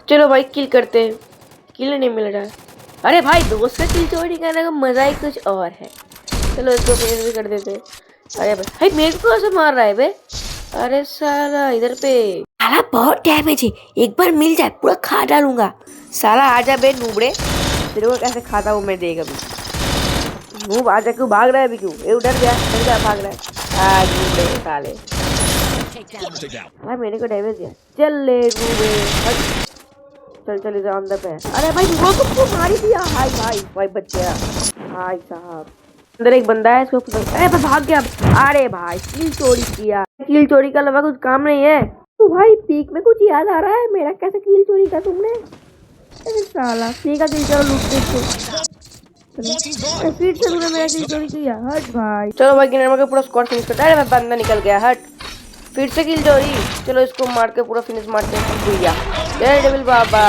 चलो भाई किल करते हैं। किल नहीं मिल रहा है। अरे भाई दोस्त से किल चोरी करने का मजा ही कुछ और है। चलो इसको फिनिश भी कर देते। अरे भाई मेरे को कैसे मार रहा है बे? अरे साला इधर पे साला बहुत डैमेज है। एक बार मिल जाए पूरा खा डालूंगा। साला आजा बे नूबड़े, तेरे को कैसे खाता हूँ मैं, देख अभी। नूब आजा, क्यों भाग रहा है अभी? क्यों ये डर गया भाग रहा है। आज नूबड़े साले भाई मेरे को डैमेज दिया। चल ले नूबे चल चल इधर अंदर पे। अरे भाई वो तो मार ही दिया। हाय भाई भाई बच गया। भाई साहब अंदर एक बंदा है, इसको अरे भाग गया। अरे भाई किल चोरी किया। किल चोरी का अलावा कुछ काम नहीं है। तो भाई पीक में कुछ याद आ रहा है मेरा? कैसे किल चोरी का तुमने? अरे साला ठीक है, किल चलो लूटते इसको। फिर से तूने मेरा किल चोरी किया। हट भाई। चलो भाई गिनर का पूरा स्क्वाड फिनिश करता है। अरे भाई बंदा निकल गया। हट फिर से किल चोरी। चलो इसको मार के पूरा फिनिश मारते हैं। जय डेविल बाबा।